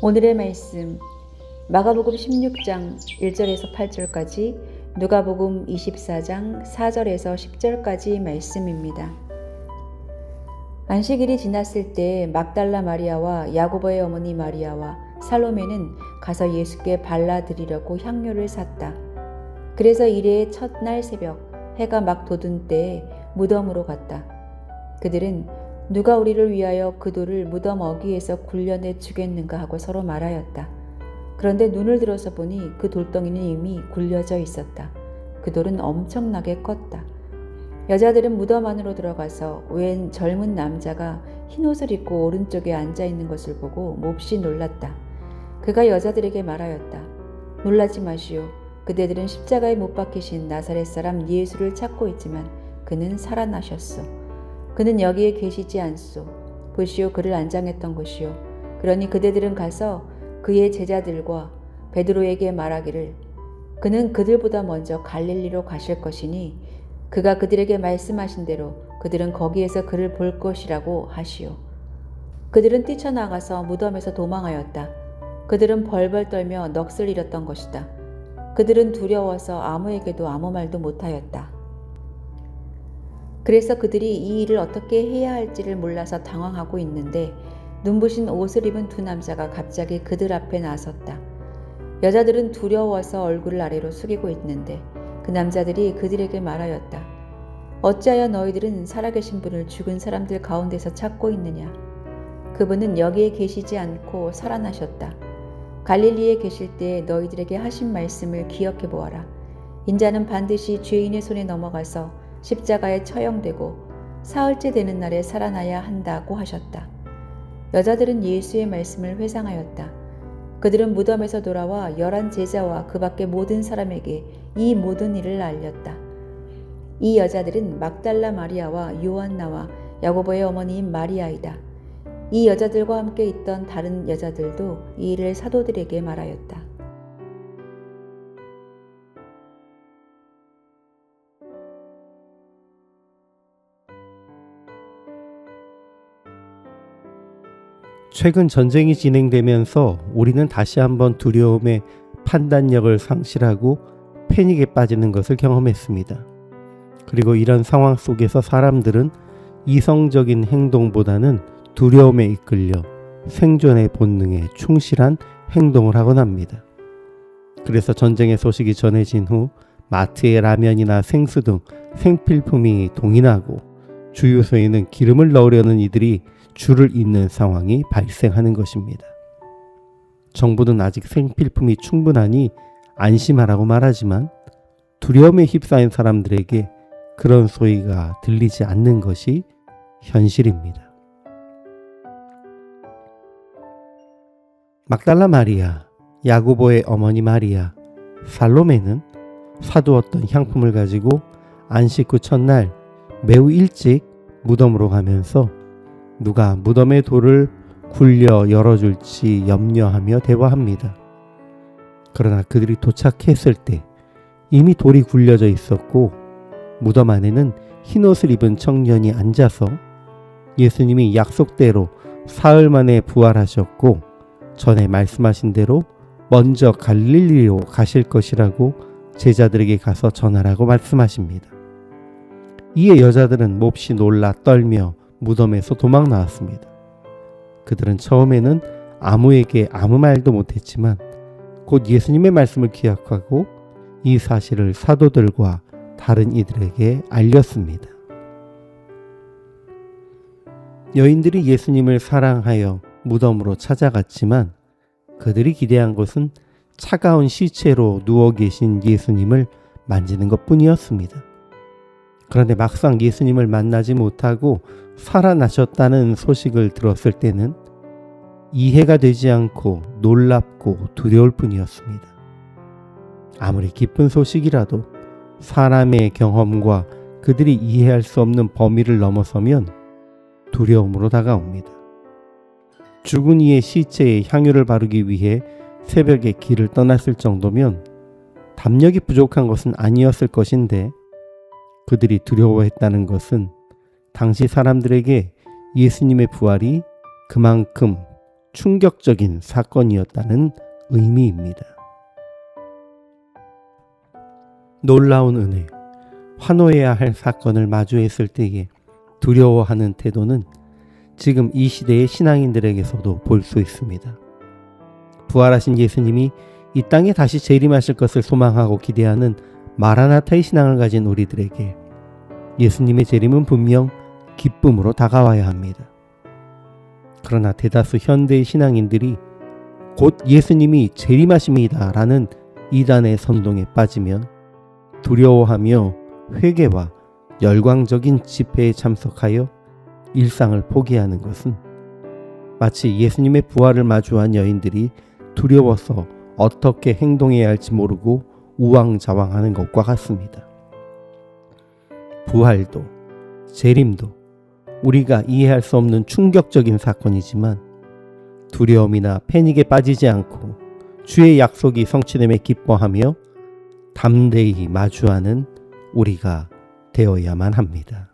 오늘의 말씀 마가복음 16장 1절에서 8절까지, 누가복음 24장 4절에서 10절까지 말씀입니다. 안식일이 지났을 때 막달라 마리아와 야고보의 어머니 마리아와 살로메는 가서 예수께 발라드리려고 향료를 샀다. 그래서 이레의 첫날 새벽 해가 막 돋은 때에 무덤으로 갔다. 그들은 누가 우리를 위하여 그 돌을 무덤 어귀에서 굴려내 주겠는가 하고 서로 말하였다. 그런데 눈을 들어서 보니 그 돌덩이는 이미 굴려져 있었다. 그 돌은 엄청나게 컸다. 여자들은 무덤 안으로 들어가서 웬 젊은 남자가 흰옷을 입고 오른쪽에 앉아 있는 것을 보고 몹시 놀랐다. 그가 여자들에게 말하였다. 놀라지 마시오. 그대들은 십자가에 못 박히신 나사렛 사람 예수를 찾고 있지만 그는 살아나셨소. 그는 여기에 계시지 않소. 보시오, 그를 안장했던 곳이오. 그러니 그대들은 가서 그의 제자들과 베드로에게 말하기를 그는 그들보다 먼저 갈릴리로 가실 것이니 그가 그들에게 말씀하신 대로 그들은 거기에서 그를 볼 것이라고 하시오. 그들은 뛰쳐나가서 무덤에서 도망하였다. 그들은 벌벌 떨며 넋을 잃었던 것이다. 그들은 두려워서 아무에게도 아무 말도 못하였다. 그래서 그들이 이 일을 어떻게 해야 할지를 몰라서 당황하고 있는데 눈부신 옷을 입은 두 남자가 갑자기 그들 앞에 나섰다. 여자들은 두려워서 얼굴을 아래로 숙이고 있는데 그 남자들이 그들에게 말하였다. 어찌하여 너희들은 살아계신 분을 죽은 사람들 가운데서 찾고 있느냐? 그분은 여기에 계시지 않고 살아나셨다. 갈릴리에 계실 때 너희들에게 하신 말씀을 기억해 보아라. 인자는 반드시 죄인의 손에 넘어가서 십자가에 처형되고 사흘째 되는 날에 살아나야 한다고 하셨다. 여자들은 예수의 말씀을 회상하였다. 그들은 무덤에서 돌아와 11 제자와 그 밖의 모든 사람에게 이 모든 일을 알렸다. 이 여자들은 막달라 마리아와 요한나와 야고보의 어머니인 마리아이다. 이 여자들과 함께 있던 다른 여자들도 이 일을 사도들에게 말하였다. 최근 전쟁이 진행되면서 우리는 다시 한번 두려움의 판단력을 상실하고 패닉에 빠지는 것을 경험했습니다. 그리고 이런 상황 속에서 사람들은 이성적인 행동보다는 두려움에 이끌려 생존의 본능에 충실한 행동을 하곤 합니다. 그래서 전쟁의 소식이 전해진 후 마트에 라면이나 생수 등 생필품이 동인하고 주유소에는 기름을 넣으려는 이들이 줄을 잇는 상황이 발생하는 것입니다. 정부는 아직 생필품이 충분하니 안심하라고 말하지만 두려움에 휩싸인 사람들에게 그런 소리가 들리지 않는 것이 현실입니다. 막달라 마리아, 야고보의 어머니 마리아, 살로메는 사두었던 향품을 가지고 안식 후 첫날 매우 일찍 무덤으로 가면서 누가 무덤의 돌을 굴려 열어줄지 염려하며 대화합니다. 그러나 그들이 도착했을 때 이미 돌이 굴려져 있었고 무덤 안에는 흰옷을 입은 청년이 앉아서 예수님이 약속대로 사흘 만에 부활하셨고 전에 말씀하신 대로 먼저 갈릴리로 가실 것이라고 제자들에게 가서 전하라고 말씀하십니다. 이에 여자들은 몹시 놀라 떨며 무덤에서 도망 나왔습니다. 그들은 처음에는 아무에게 아무 말도 못했지만 곧 예수님의 말씀을 기억하고 이 사실을 사도들과 다른 이들에게 알렸습니다. 여인들이 예수님을 사랑하여 무덤으로 찾아갔지만 그들이 기대한 것은 차가운 시체로 누워 계신 예수님을 만지는 것뿐이었습니다. 그런데 막상 예수님을 만나지 못하고 살아나셨다는 소식을 들었을 때는 이해가 되지 않고 놀랍고 두려울 뿐이었습니다. 아무리 기쁜 소식이라도 사람의 경험과 그들이 이해할 수 없는 범위를 넘어서면 두려움으로 다가옵니다. 죽은 이의 시체에 향유를 바르기 위해 새벽에 길을 떠났을 정도면 담력이 부족한 것은 아니었을 것인데 그들이 두려워했다는 것은 당시 사람들에게 예수님의 부활이 그만큼 충격적인 사건이었다는 의미입니다. 놀라운 은혜, 환호해야 할 사건을 마주했을 때에 두려워하는 태도는 지금 이 시대의 신앙인들에게서도 볼 수 있습니다. 부활하신 예수님이 이 땅에 다시 재림하실 것을 소망하고 기대하는 마라나타의 신앙을 가진 우리들에게 예수님의 재림은 분명 기쁨으로 다가와야 합니다. 그러나 대다수 현대의 신앙인들이 곧 예수님이 재림하십니다 라는 이단의 선동에 빠지면 두려워하며 회개와 열광적인 집회에 참석하여 일상을 포기하는 것은 마치 예수님의 부활을 마주한 여인들이 두려워서 어떻게 행동해야 할지 모르고 우왕좌왕하는 것과 같습니다. 부활도 재림도 우리가 이해할 수 없는 충격적인 사건이지만 두려움이나 패닉에 빠지지 않고 주의 약속이 성취됨에 기뻐하며 담대히 마주하는 우리가 되어야만 합니다.